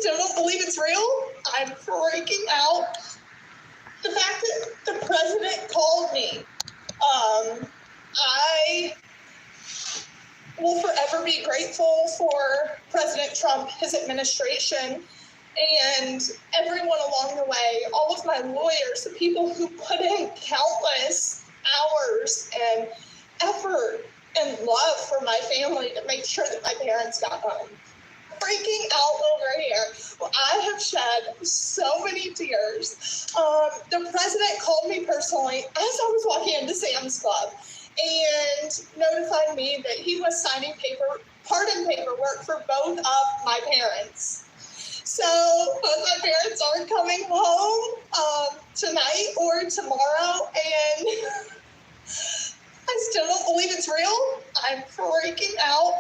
still don't believe it's real. I'm freaking out. The fact that the president called me, I will forever be grateful for President Trump, his administration, and everyone along the way, all of my lawyers, the people who put in countless hours and effort and love for my family to make sure that my parents got home. Freaking out over here. Well, I have shed so many tears. The president called me personally as I was walking into Sam's Club and notified me that he was signing pardon paperwork for both of my parents. So both my parents are coming home tonight or tomorrow, and I still don't believe it's real. I'm freaking out.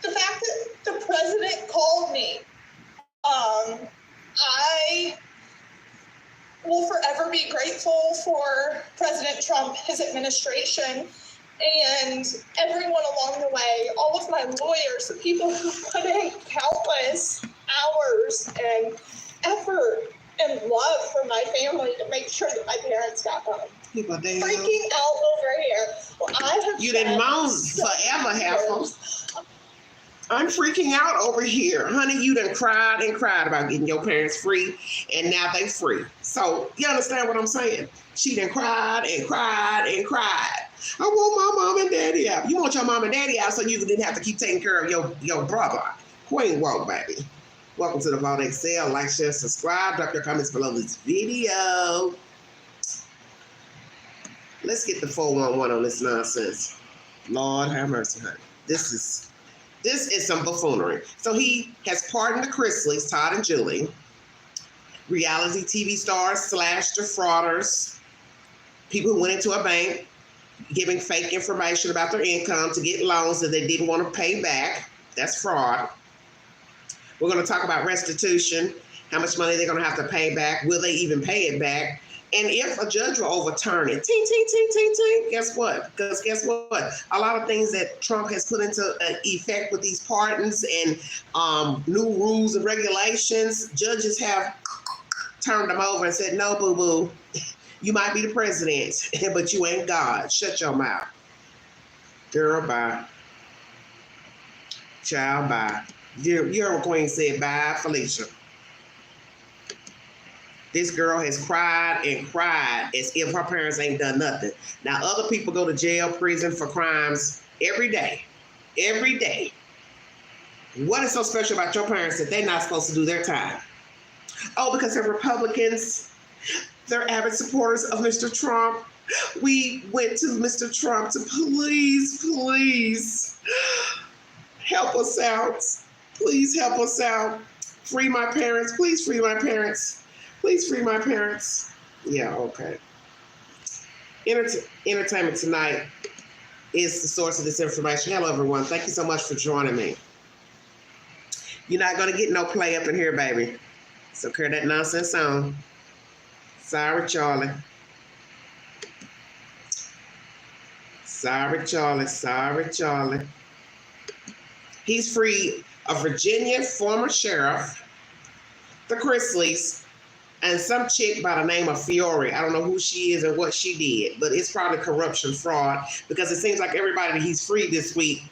The fact that the president called me, I will forever be grateful for President Trump, his administration, and everyone along the way, all of my lawyers, the people who put in countless hours and effort and love for my family to make sure that my parents got home. People damn. Freaking out over here. Well, I have you didn't moan forever, Heifer. I'm freaking out over here. Honey, you done cried and cried about getting your parents free, and now they free. So, you understand what I'm saying? She done cried and cried and cried. I want my mom and daddy out. You want your mom and daddy out so you didn't have to keep taking care of your brother. Queen walk, baby. Welcome to the Vault Excel. Like, share, subscribe. Drop your comments below this video. Let's get the 411 on this nonsense. Lord have mercy, honey. This is some buffoonery. So he has pardoned the CHRISLEYs, Todd and Julie, reality TV stars / defrauders, people who went into a bank giving fake information about their income to get loans that they didn't want to pay back. That's fraud. We're going to talk about restitution, how much money they're going to have to pay back. Will they even pay it back? And if a judge will overturn it, ting, ting, ting, ting, ting, guess what? Because guess what? A lot of things that Trump has put into effect with these pardons and new rules and regulations, judges have turned them over and said, no, boo-boo, you might be the president, but you ain't God. Shut your mouth. Girl, bye. Child, bye. Your queen said bye, Felicia. This girl has cried and cried as if her parents ain't done nothing. Now, other people go to jail, prison for crimes every day. Every day. What is so special about your parents that they're not supposed to do their time? Oh, because they're Republicans. They're avid supporters of Mr. Trump. We went to Mr. Trump to please help us out. Please help us out. Free my parents. Please free my parents. Please free my parents. Yeah, okay. Entertainment Tonight is the source of this information. Hello, everyone. Thank you so much for joining me. You're not going to get no play up in here, baby. So carry that nonsense on. Sorry, Charlie. Sorry, Charlie. Sorry, Charlie. He's freed a Virginia former sheriff, the CHRISLEYs, and some chick by the name of Fiore. I don't know who she is and what she did, but it's probably corruption, fraud, because it seems like everybody that he's freed this week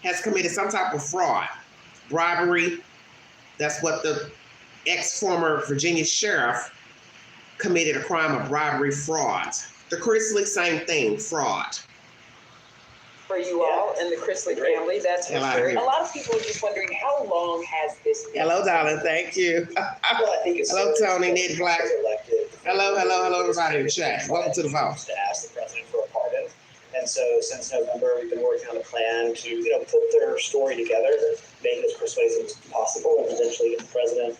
has committed some type of fraud. Bribery. That's what the ex-former Virginia sheriff committed, a crime of bribery, fraud. The CHRISLEY, same thing, fraud. For you all and the CHRISLEY family, that's for sure. A lot of people are just wondering, how long has this been? Hello, darling. Thank you. Hello, Tony, Ned Black. Hello, everybody in the chat. Welcome to the Vault. To ask the president for a pardon. And so since November, we've been working on a plan to, put their story together, to make it as persuasive as possible, and eventually get the president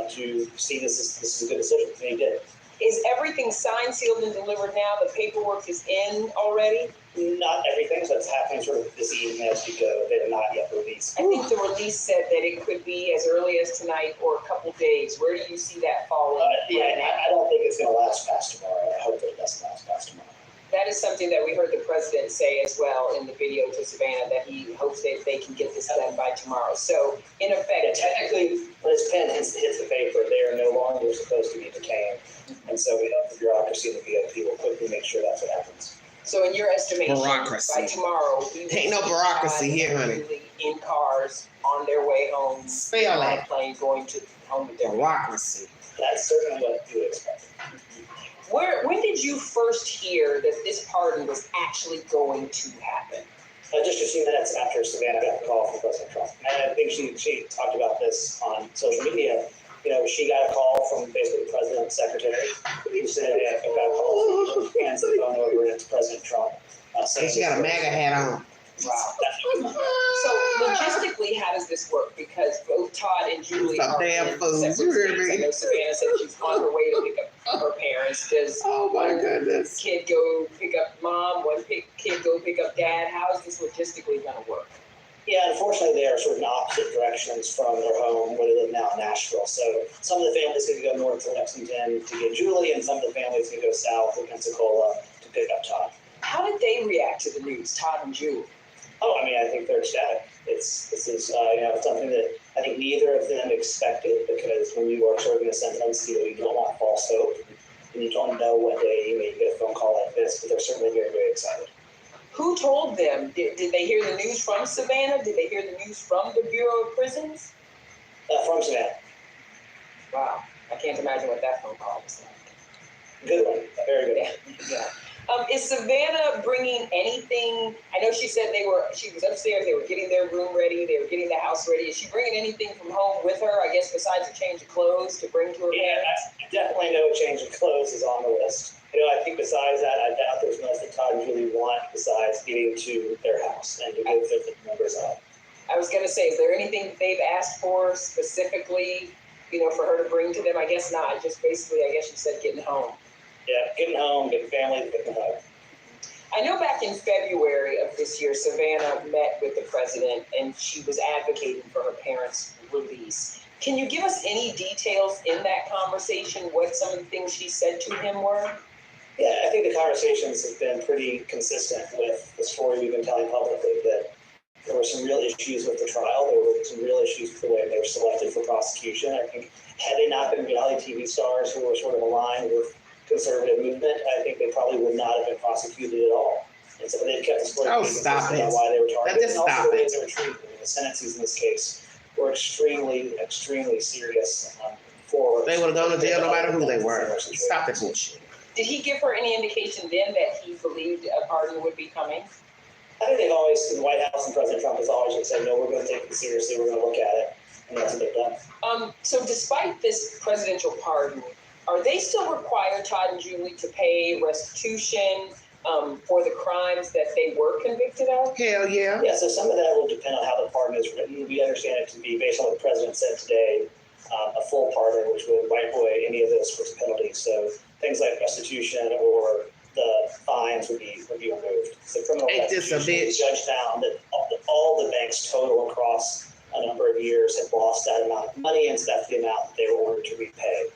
to see this is a good decision. And he did. Is everything signed, sealed, and delivered now? The paperwork is in already? Not everything, so it's happening sort of this evening as we go. They're not yet released. I think the release said that it could be as early as tonight or a couple days. Where do you see that falling? I don't think it's going to last past tomorrow. I hope that it doesn't last past tomorrow. That is something that we heard the president say as well in the video to Savannah, that he hopes that they can get this done by tomorrow. So, in effect, technically, when his pen hits the paper, they are no longer supposed to be decaying. And so we hope the bureaucracy and the BOP will quickly make sure that's what happens. So in your estimation, Bureaucracy. by tomorrow, we Ain't no bureaucracy here, honey. In cars on their way home. Spell on a that. plane going to home with their Bureaucracy. That's certainly what you would expect. When did you first hear that this pardon was actually going to happen? Just a few minutes after Savannah got the call from President Trump. And I think she talked about this on social media. You know, she got a call from basically the president's secretary who said, hey, I got a call from hands the phone over, and it's President Trump. And she got a MAGA hat on. Wow. So logistically, how does this work? Because both Todd and Julie Some are damn in fools. separate You heard states. me. I know Savannah said she's on her way to pick up her parents. Does Oh my one goodness. kid go pick up mom? One kid go pick up dad? How is this logistically going to work? Yeah, unfortunately, they are sort of in opposite directions from their home where they live now in Nashville. So some of the families going to go north to Lexington to get Julie, and some of the families going to go south to Pensacola to pick up Todd. How did they react to the news, Todd and Julie? Oh, I mean, I think they're ecstatic. This is something that I think neither of them expected, because when you are serving a sentence, you don't want false hope, and you don't know what day you may get a phone call like this, but they're certainly very, very excited. Who told them? Did they hear the news from Savannah? Did they hear the news from the Bureau of Prisons? From Savannah. Wow, I can't imagine what that phone call was like. Good one. Very good. Yeah. Is Savannah bringing anything? I know she said she was upstairs, they were getting their room ready, they were getting the house ready. Is she bringing anything from home with her, I guess, besides a change of clothes to bring to her parents? Definitely no change of clothes is on the list. I think besides that, I doubt there's much that Todd and Julie want besides getting to their house and to go visit the members out. I was going to say, is there anything that they've asked for specifically, for her to bring to them? I guess not. Just basically, I guess you said getting home. Yeah, getting home, getting family, getting home. I know back in February of this year, Savannah met with the president and she was advocating for her parents' release. Can you give us any details in that conversation, what some of the things she said to him were? Yeah, I think the conversations have been pretty consistent with the story we've been telling publicly, that there were some real issues with the trial. There were some real issues with the way they were selected for prosecution. I think had they not been reality TV stars who were sort of aligned with conservative movement, I think they probably would not have been prosecuted at all. And so they've kept the story consistent about why they were targeted, and also the way they were treated. The sentences in this case were extremely, extremely serious. They would have gone to jail no matter who they were. Stop that bullshit. Did he give her any indication then that he believed a pardon would be coming? I think they've always, in the White House and President Trump has always just said, no, we're going to take it seriously, we're going to look at it, and that's what they've done. So despite this presidential pardon, are they still required, Todd and Julie, to pay restitution for the crimes that they were convicted of? Hell yeah. Yeah, so some of that will depend on how the pardon is written. We understand it to be, based on what the president said today, a full pardon, which would wipe away any of those first penalties. So things like restitution or the fines would be removed. So criminal restitution, the judge found that all the banks total across a number of years had lost that amount of money, and so that's the amount that they were ordered to repay.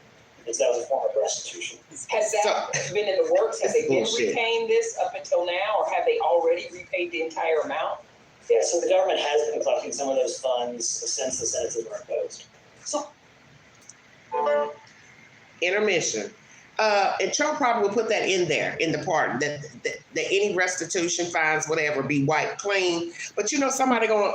And so that was a form of restitution. Has that been in the works? Have they been repaying this up until now, or have they already repaid the entire amount? Yeah, so the government has been collecting some of those funds since the sentences were imposed. So, intermission. And Trump probably will put that in there, in the pardon, that any restitution, fines, whatever, be wiped clean. But somebody gonna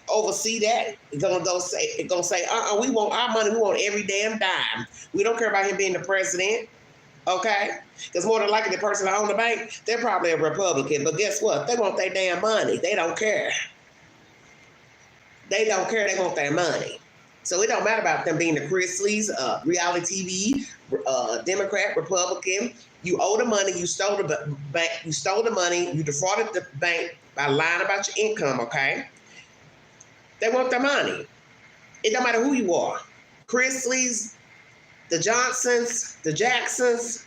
oversee that. Gonna say, we want our money, we want every damn dime. We don't care about him being the president. Okay? Because more than likely the person that owns the bank, they're probably a Republican. But guess what? They want their damn money. They don't care. They don't care, they want their money. So it don't matter about them being the CHRISLEYs, reality TV, Democrat, Republican. You owe the money, you stole the bank, you stole the money, you defrauded the bank by lying about your income, okay? They want their money. It don't matter who you are. CHRISLEYs, the Johnsons, the Jacksons.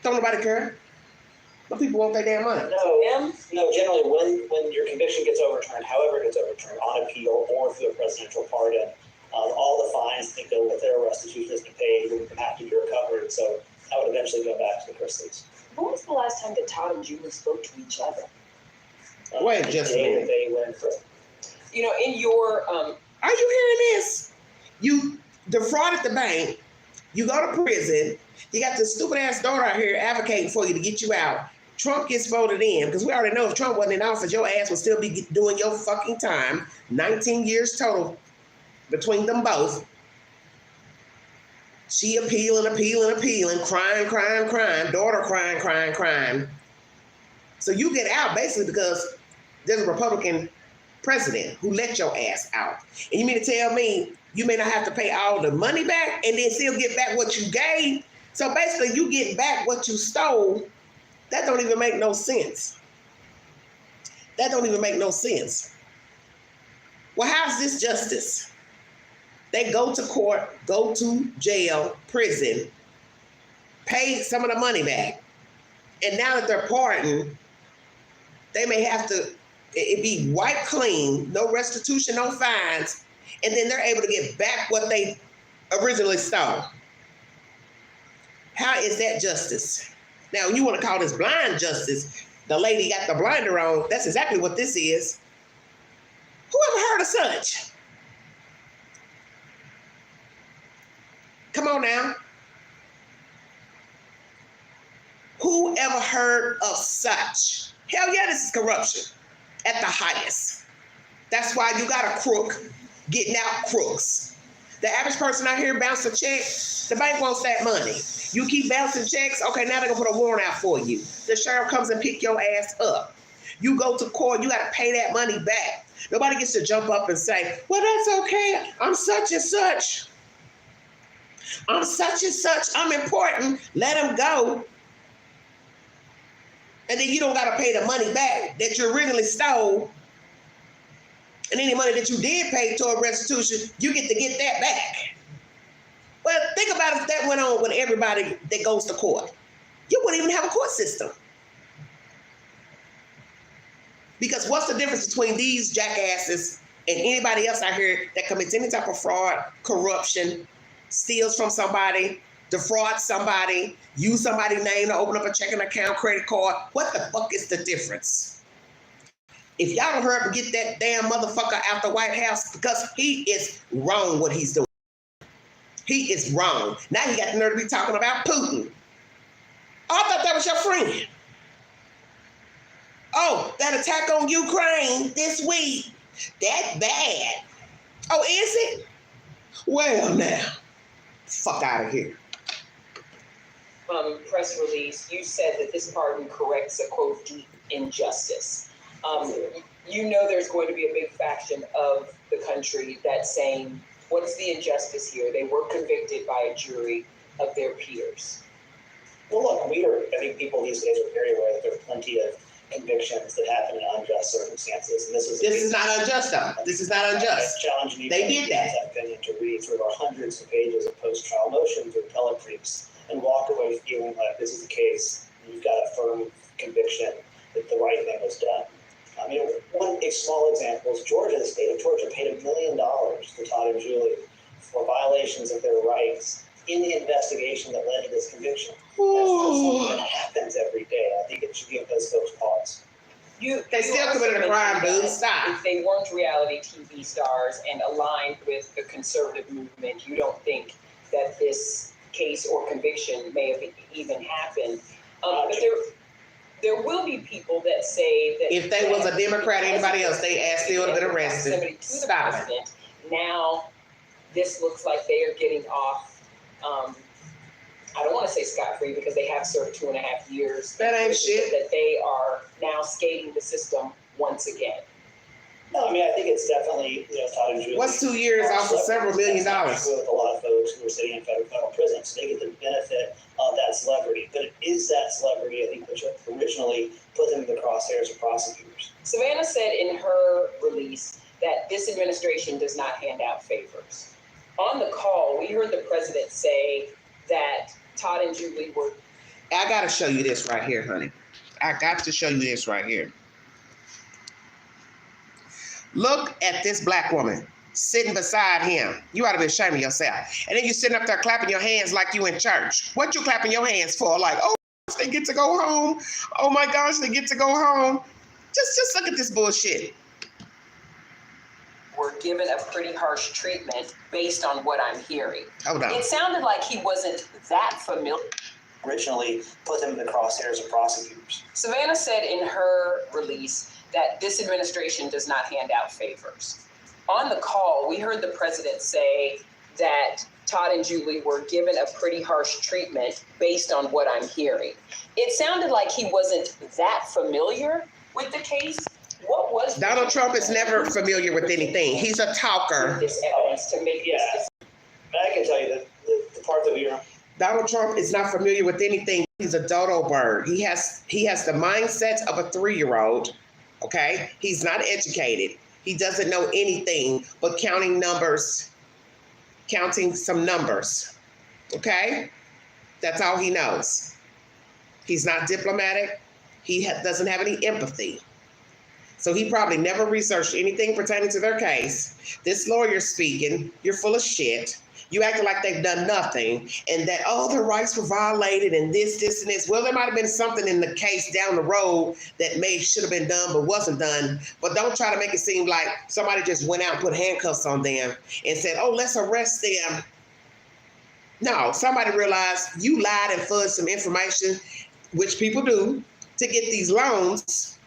Don't nobody care. But people want their damn money. No, generally when your conviction gets overturned, however it gets overturned, on appeal or through a presidential pardon, all the fines that go with their restitution has been paid will have to be recovered Todd and Julie spoke to each other. Wait just a minute. They went for. You know, in your Are you hearing this? You defrauded the bank. You go to prison. You got this stupid ass daughter out here advocating for you to get you out. Trump gets voted in because we already know if Trump wasn't in office, your ass would still be doing your fucking time. 19 years total between them both. She appealing, crying, daughter crying. So you get out basically because there's a Republican president who let your ass out. And you mean to tell me you may not have to pay all the money back and then still get back what you gave? So basically you get back what you stole. That don't even make no sense. That don't even make no sense. Well, how's this justice? They go to court, go to jail, prison, pay some of the money back. And now that they're pardoned, they may have to, it be wiped clean, no restitution, no fines, and then they're able to get back what they originally stole. How is that justice? Now, you want to call this blind justice, the lady got the blinder on, that's exactly what this is. Who ever heard of such? Come on now. Who ever heard of such? Hell yeah, this is corruption at the highest. That's why you got a crook getting out crooks. The average person out here bouncing a check, the bank wants that money. You keep bouncing checks, okay, now they're gonna put a warrant out for you. The sheriff comes and pick your ass up. You go to court, you gotta pay that money back. Nobody gets to jump up and say, well, that's okay, I'm such and such. I'm such and such, I'm important, let them go. And then you don't gotta pay the money back that you originally stole. And any money that you did pay toward restitution, you get to get that back. Well, think about if that went on with everybody that goes to court. You wouldn't even have a court system. Because what's the difference between these jackasses and anybody else out here that commits any type of fraud, corruption, steals from somebody, defrauds somebody, use somebody's name to open up a checking account, credit card? What the fuck is the difference? If y'all don't hurry up and get that damn motherfucker out the White House, because he is wrong what he's doing. He is wrong. Now he got the nerve to be talking about Putin. Oh, I thought that was your friend. Oh, that attack on Ukraine this week, that's bad. Oh, is it? Well, now, fuck out of here. Press release, you said that this pardon corrects a quote deep injustice. You know there's going to be a big faction of the country that's saying, what's the injustice here? They were convicted by a jury of their peers. Well, look, I think people these days are very aware that there are plenty of convictions that happen in unjust circumstances. And this is not unjust, though. This is not unjust. Challenging you they did that. Opinion to read through our hundreds of pages of post-trial motions or appellate briefs and walk away feeling like this is the case. You've got a firm conviction that the right thing was done. One small example is Georgia. The state of Georgia paid $1 million to Todd and Julie for violations of their rights in the investigation that led to this conviction. That's not something that happens every day. I think it should give those folks pause. They still committed a crime, dude. Stop. If they weren't reality TV stars and aligned with the conservative movement, you don't think that this case or conviction may have even happened. But there will be people that say that if they was a Democrat or anybody else, they asked still have been arrested. Stop it. Now, this looks like they are getting off. I don't want to say scot-free because they have served 2.5 years. That ain't shit. That they are now skating the system once again. No, I think it's definitely, Todd and Julie. What's 2 years off of several $1 million? With a lot of folks who are sitting in federal prison, so they get the benefit of that celebrity. But it is that celebrity, I think, which originally put them in the crosshairs of prosecutors. Savannah said in her release that this administration does not hand out favors. On the call, we heard the president say that Todd and Julie were... I got to show you this right here, honey. I got to show you this right here. Look at this black woman sitting beside him. You ought to be ashamed of yourself. And then you sitting up there clapping your hands like you in church. What you clapping your hands for? Like, oh, gosh, they get to go home. Oh my gosh, they get to go home. Just look at this bullshit. Were given a pretty harsh treatment based on what I'm hearing. Hold on. It sounded like he wasn't that familiar. Originally put them in the crosshairs of prosecutors. Savannah said in her release that this administration does not hand out favors. On the call, we heard the president say that Todd and Julie were given a pretty harsh treatment based on what I'm hearing. It sounded like he wasn't that familiar with the case. What was Donald Trump is never familiar with anything. He's a talker. this evidence to make this decision? I can tell you that the part that we were Donald Trump is not familiar with anything. He's a dodo bird. He has the mindset of a 3-year-old. Okay? He's not educated. He doesn't know anything but counting numbers, counting some numbers. Okay? That's all he knows. He's not diplomatic. He doesn't have any empathy. So he probably never researched anything pertaining to their case. This lawyer speaking, you're full of shit. You acting like they've done nothing and that, oh, their rights were violated and this, and this. Well, there might have been something in the case down the road that should have been done but wasn't done. But don't try to make it seem like somebody just went out and put handcuffs on them and said, oh, let's arrest them. No, somebody realized you lied and fudged some information, which people do, to get these loans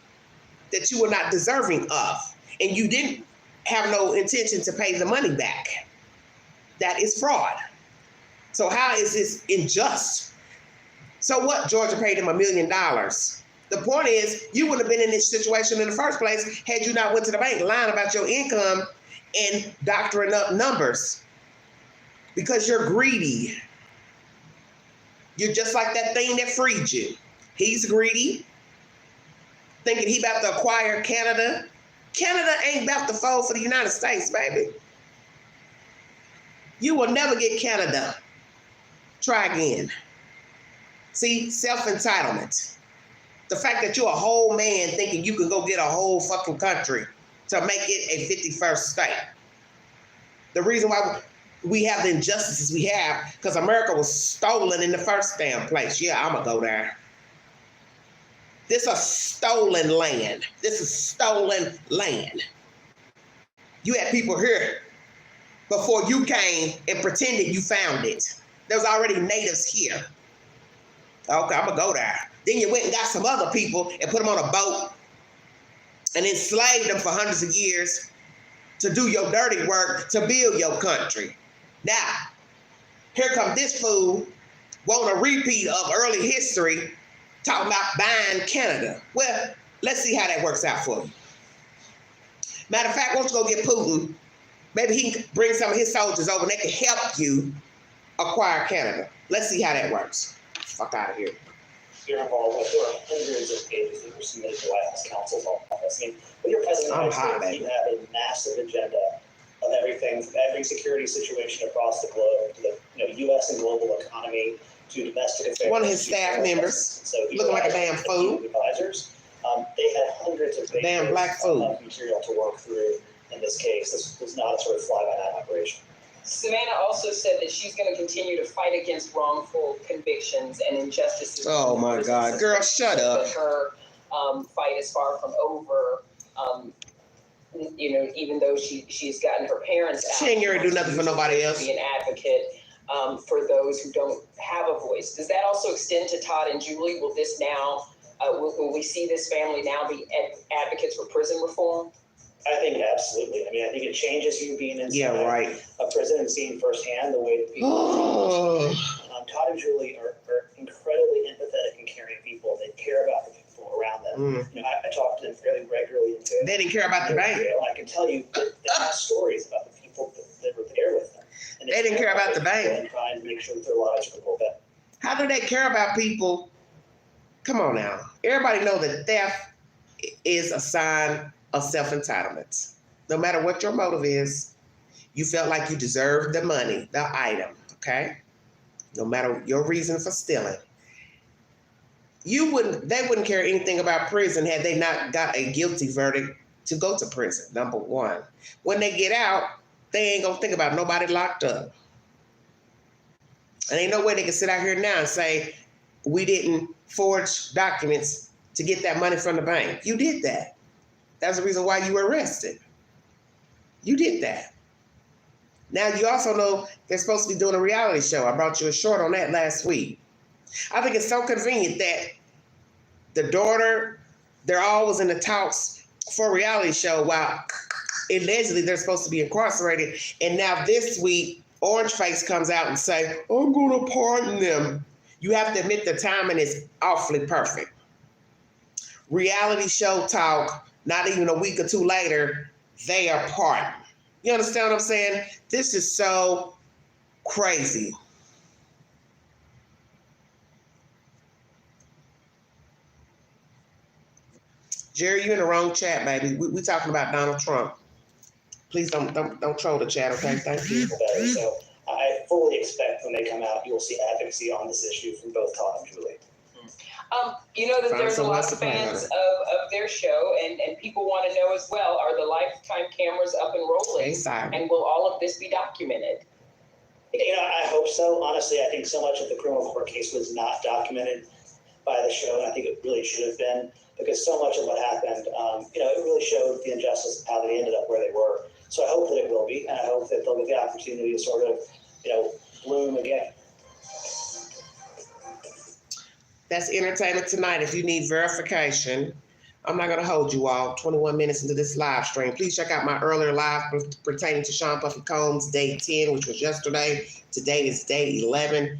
that you were not deserving of, and you didn't have no intention to pay the money back. That is fraud. So how is this unjust? So what? Georgia paid him $1 million. The point is, you wouldn't have been in this situation in the first place had you not went to the bank lying about your income and doctoring up numbers, because you're greedy. You're just like that thing that freed you. He's greedy, thinking he about to acquire Canada. Canada ain't about to fold for the United States, baby. You will never get Canada. Try again. See, self-entitlement. The fact that you're a whole man thinking you can go get a whole fucking country to make it a 51st state. The reason why we have the injustices we have, because America was stolen in the first damn place. Yeah, I'm gonna go there. This is stolen land. This is stolen land. You had people here before you came and pretended you found it. There was already natives here. Okay, I'm gonna go there. Then you went and got some other people and put them on a boat and enslaved them for hundreds of years to do your dirty work to build your country. Now, here come this fool wanting a repeat of early history, talking about buying Canada. Well, let's see how that works out for you. Matter of fact, why don't you go get Putin? Maybe he can bring some of his soldiers over and they can help you acquire Canada. Let's see how that works. Fuck out of here. you're involved with, there are hundreds of pages that were submitted to White House counsel's office. I mean, when you're president of the United States, you have a massive agenda of everything, from every security situation across the globe to the U.S. and global economy to domestic affairs. One of his staff members, so looking like a damn fool. Advisors, they had hundreds of pages damn black fool of material to work through in this case. This was not a sort of fly-by-night operation. Savannah also said that she's going to continue to fight against wrongful convictions and injustices. Oh my God, girl, shut up. Her fight is far from over. Even though she's gotten her parents out. She ain't going to do nothing for nobody else. Be an advocate for those who don't have a voice. Does that also extend to Todd and Julie? Will this now, will we see this family now be advocates for prison reform? I think absolutely. I mean, I think it changes you being inside a prison and seeing firsthand the way that people Todd and Julie are incredibly empathetic and caring people. They care about the people around them. I talk to them fairly regularly. They didn't care about the bank. I can tell you that they have stories about the people that were there with them. And they didn't care about the bank. And try and make sure that their lives were a little better. How do they care about people? Come on now. Everybody know that theft is a sign of self-entitlement. No matter what your motive is, you felt like you deserved the money, the item, okay? No matter your reason for stealing. They wouldn't care anything about prison had they not got a guilty verdict to go to prison, number one. When they get out, they ain't gonna think about nobody locked up. And ain't no way they can sit out here now and say, we didn't forge documents to get that money from the bank. You did that. That's the reason why you were arrested. You did that. Now you also know they're supposed to be doing a reality show. I brought you a short on that last week. I think it's so convenient that the daughter, they're always in the talks for a reality show while allegedly they're supposed to be incarcerated. And now this week, Orange Face comes out and say, I'm going to pardon them. You have to admit the timing is awfully perfect. Reality show talk, not even a week or two later, they are pardoned. You understand what I'm saying? This is so crazy. Jerry, you're in the wrong chat, baby. We talking about Donald Trump. Please don't troll the chat, okay? Thank you. So I fully expect when they come out, you will see advocacy on this issue from both Todd and Julie. You know that Find there's a someone lot else of to play fans with of their show, and people want to know as well, are the lifetime cameras up and rolling? Hey, Simon. And will all of this be documented? You know, I hope so. Honestly, I think so much of the criminal court case was not documented by the show, and I think it really should have been, because so much of what happened, it really showed the injustice of how they ended up where they were. So I hope that it will be, and I hope that they'll get the opportunity to sort of, bloom again. That's entertainment tonight. If you need verification, I'm not going to hold you all 21 minutes into this live stream. Please check out my earlier live pertaining to Sean Puffy Combs, day 10, which was yesterday. Today is day 11.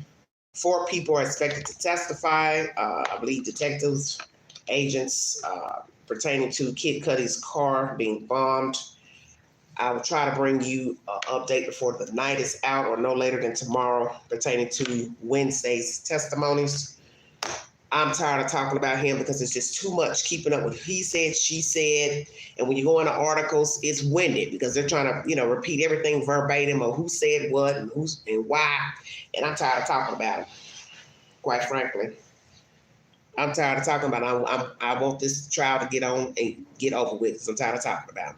4 people are expected to testify. I believe detectives, agents pertaining to Kid Cudi's car being bombed. I will try to bring you an update before the night is out or no later than tomorrow pertaining to Wednesday's testimonies. I'm tired of talking about him because it's just too much keeping up with he said, she said. And when you go into articles, it's winded because they're trying to, repeat everything verbatim of who said what and who's and why. And I'm tired of talking about it, quite frankly. I'm tired of talking about it. I want this trial to get on and get over with because I'm tired of talking about it.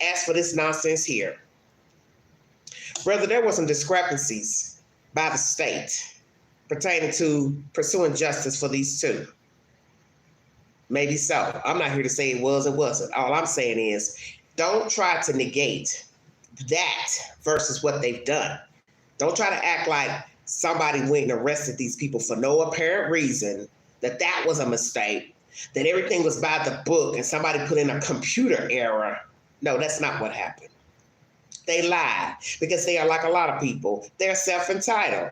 As for this nonsense here, brother, there were some discrepancies by the state pertaining to pursuing justice for these two. Maybe so. I'm not here to say it was or wasn't. All I'm saying is don't try to negate that versus what they've done. Don't try to act like somebody went and arrested these people for no apparent reason, that was a mistake, that everything was by the book and somebody put in a computer error. No, that's not what happened. They lied because they are like a lot of people. They're self-entitled.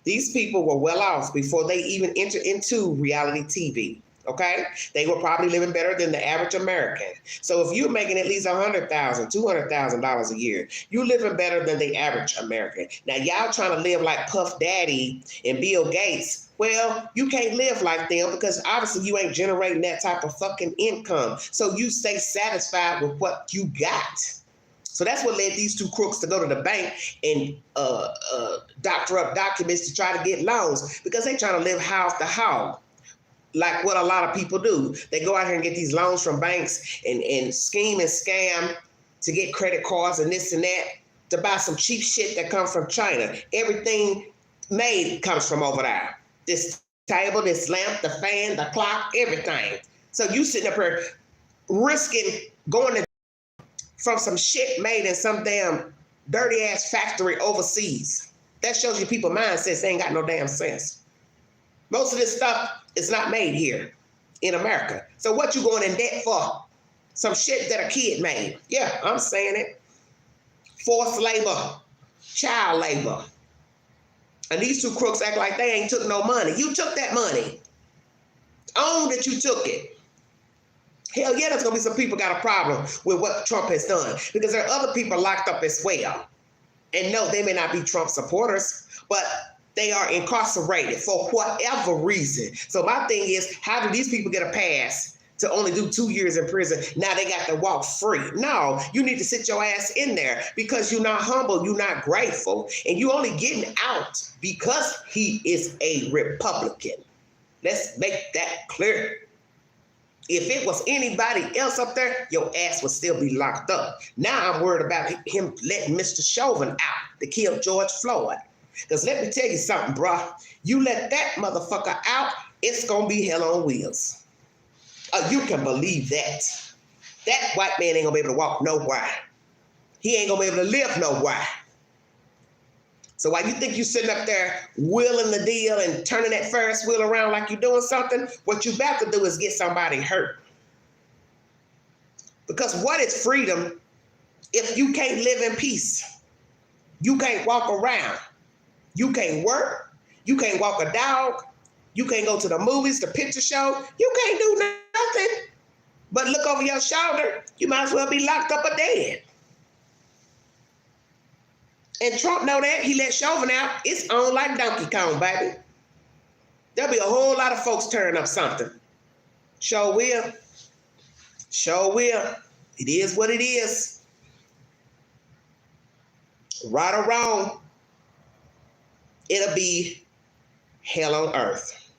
These people were well off before they even entered into reality TV, okay? They were probably living better than the average American. So if you're making at least $100,000, $200,000 a year, you're living better than the average American. Now, y'all trying to live like Puff Daddy and Bill Gates, well, you can't live like them because obviously you ain't generating that type of fucking income. So you stay satisfied with what you got. So that's what led these two crooks to go to the bank and doctor up documents to try to get loans because they trying to live house to house, like what a lot of people do. They go out here and get these loans from banks and scheme and scam to get credit cards and this and that to buy some cheap shit that comes from China. Everything made comes from over there. This table, this lamp, the fan, the clock, everything. So you sitting up here risking going to from some shit made in some damn dirty ass factory overseas. That shows you people mindsets, they ain't got no damn sense. Most of this stuff is not made here in America. So what you going in debt for? Some shit that a kid made. Yeah, I'm saying it. Forced labor, child labor. And these two crooks act like they ain't took no money. You took that money. Own that you took it. Hell yeah, there's going to be some people got a problem with what Trump has done because there are other people locked up as well. And no, they may not be Trump supporters, but they are incarcerated for whatever reason. So my thing is, how do these people get a pass to only do 2 years in prison? Now they got to walk free. No, you need to sit your ass in there because you're not humble, you're not grateful, and you only getting out because he is a Republican. Let's make that clear. If it was anybody else up there, your ass would still be locked up. Now I'm worried about him letting Mr. Chauvin out to kill George Floyd. Because let me tell you something, bro. You let that motherfucker out, it's gonna be hell on wheels. You can believe that. That white man ain't gonna be able to walk nowhere. He ain't gonna be able to live nowhere. So while you think you sitting up there wheeling the deal and turning that Ferris wheel around like you're doing something, what you about to do is get somebody hurt. Because what is freedom if you can't live in peace? You can't walk around. You can't work. You can't walk a dog. You can't go to the movies, the picture show. You can't do nothing but look over your shoulder. You might as well be locked up or dead. And Trump know that. He let Chauvin out. It's on like Donkey Kong, baby. There'll be a whole lot of folks tearing up something. Sure will. Sure will. It is what it is. Right or wrong, it'll be hell on earth.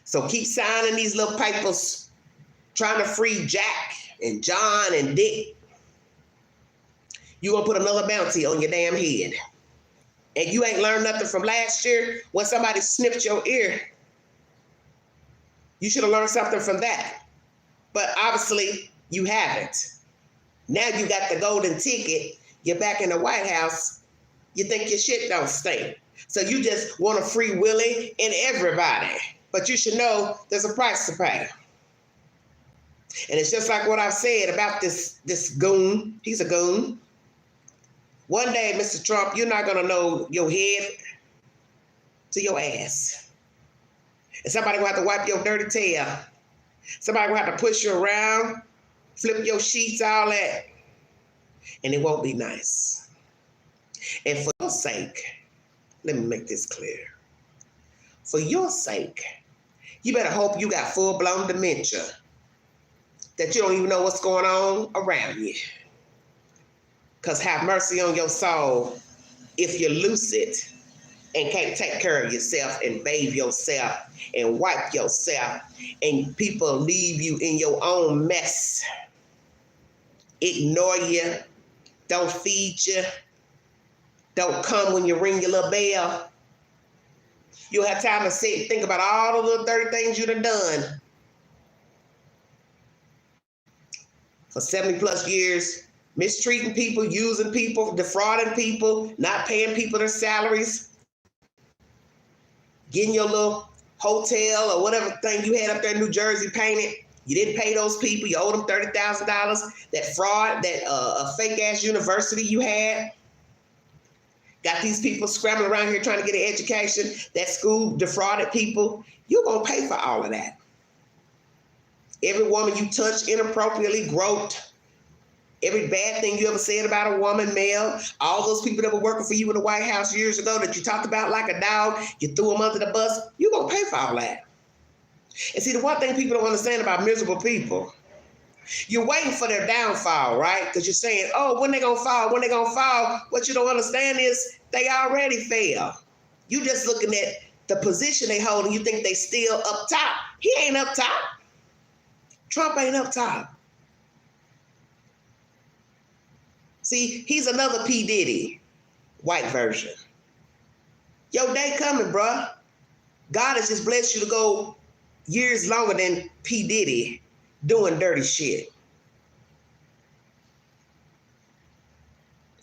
So keep signing these little papers, trying to free Jack and John and Dick. You're going to put another bounty on your damn head. And you ain't learned nothing from last year when somebody snipped your ear. You should have learned something from that. But obviously, you haven't. Now you got the golden ticket. You're back in the White House. You think your shit don't stink. So you just want to free Willie and everybody. But you should know there's a price to pay. And it's just like what I've said about this goon. He's a goon. One day, Mr. Trump, you're not going to know your head to your ass. And somebody going to have to wipe your dirty tail. Somebody going to have to push you around, flip your sheets, all that. And it won't be nice. And for your sake, let me make this clear. For your sake, you better hope you got full-blown dementia, that you don't even know what's going on around you. Because have mercy on your soul if you're lucid and can't take care of yourself and bathe yourself and wipe yourself and people leave you in your own mess. Ignore you. Don't feed you. Don't come when you ring your little bell. You'll have time to sit and think about all the little dirty things you done for 70 plus years. Mistreating people, using people, defrauding people, not paying people their salaries, getting your little hotel or whatever thing you had up there in New Jersey painted. You didn't pay those people. You owed them $30,000. That fraud, that fake-ass university you had. Got these people scrambling around here trying to get an education. That school defrauded people. You're going to pay for all of that. Every woman you touched inappropriately, groped, every bad thing you ever said about a woman, male, all those people that were working for you in the White House years ago that you talked about like a dog, you threw them under the bus, you're going to pay for all that. And see, the one thing people don't understand about miserable people, you're waiting for their downfall, right? Because you're saying, oh, when they going to fall, when they going to fall. What you don't understand is they already fell. You just looking at the position they hold and you think they still up top. He ain't up top. Trump ain't up top. See, he's another P. Diddy, white version. Your day coming, bruh. God has just blessed you to go years longer than P. Diddy doing dirty shit.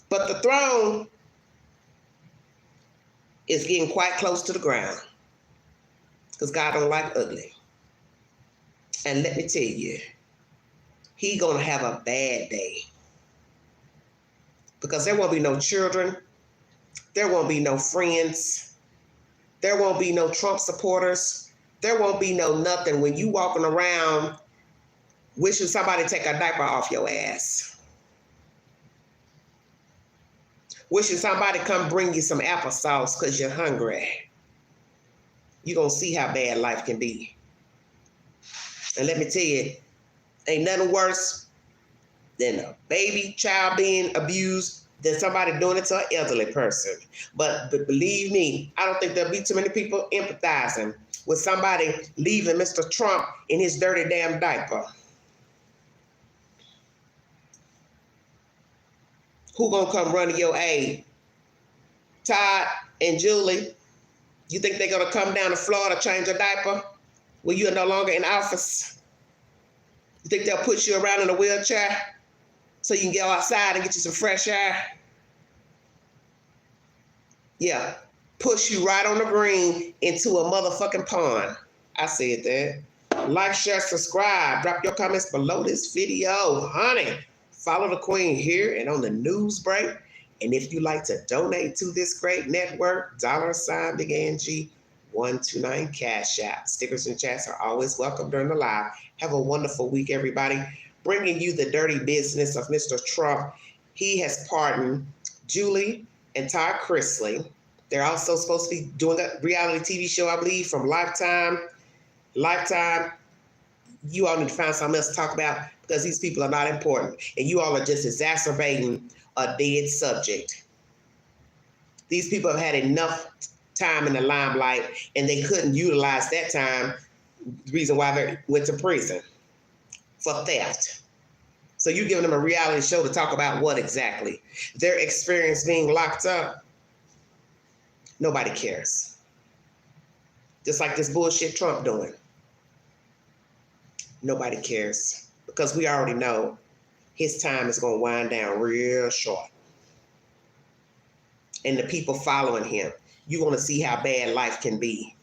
But the throne is getting quite close to the ground because God don't like ugly. And let me tell you, he gonna have a bad day. Because there won't be no children. There won't be no friends. There won't be no Trump supporters. There won't be no nothing when you walking around wishing somebody take a diaper off your ass. Wishing somebody come bring you some applesauce because you're hungry. You're going to see how bad life can be. And let me tell you, ain't nothing worse than a baby child being abused than somebody doing it to an elderly person. But believe me, I don't think there'll be too many people empathizing with somebody leaving Mr. Trump in his dirty damn diaper. Who gonna come run to your aid? Todd and Julie, You think they're gonna come down to Florida, change your diaper when you're no longer in office? You think they'll put you around in a wheelchair so you can go outside and get you some fresh air? Yeah, push you right on the green into a motherfucking pond. I said that. Like, share, subscribe. Drop your comments below this video, honey. Follow the queen here and on the news break. And if you'd like to donate to this great network, $ Big Angie 129 Cash App. Stickers and chats are always welcome during the live. Have a wonderful week, everybody. Bringing you the dirty business of Mr. Trump. He has pardoned Julie and Todd CHRISLEY. They're also supposed to be doing a reality TV show, I believe, from Lifetime. You all need to find something else to talk about because these people are not important. And you all are just exacerbating a dead subject. These people have had enough time in the limelight and they couldn't utilize that time, the reason why they went to prison for theft. So you're giving them a reality show to talk about what exactly? Their experience being locked up. Nobody cares. Just like this bullshit Trump doing. Nobody cares because we already know his time is going to wind down real short. And the people following him, you want to see how bad life can be.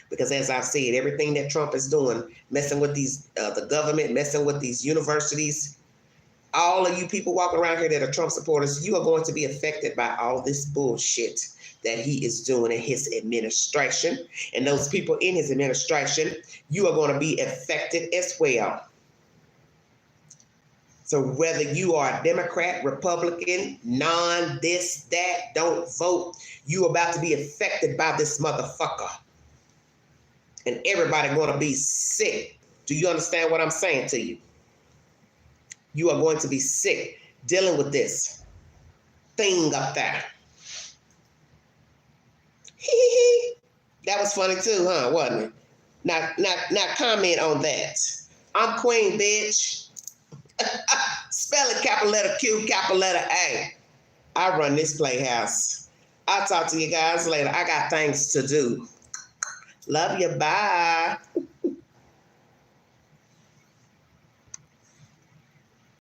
Because as I've said, everything that Trump is doing, messing with these, the government, messing with these universities, all of you people walking around here that are Trump supporters, you are going to be affected by all this bullshit that he is doing in his administration. And those people in his administration, you are going to be affected as well. So whether you are a Democrat, Republican, this, that, don't vote, you are about to be affected by this motherfucker. And everybody going to be sick. Do you understand what I'm saying to you? You are going to be sick dealing with this thing up there. That was funny too, huh? Wasn't it? Now comment on that. I'm Queen, bitch. Spell it capital letter Q, capital letter A. I run this playhouse. I'll talk to you guys later. I got things to do. Love you. Bye.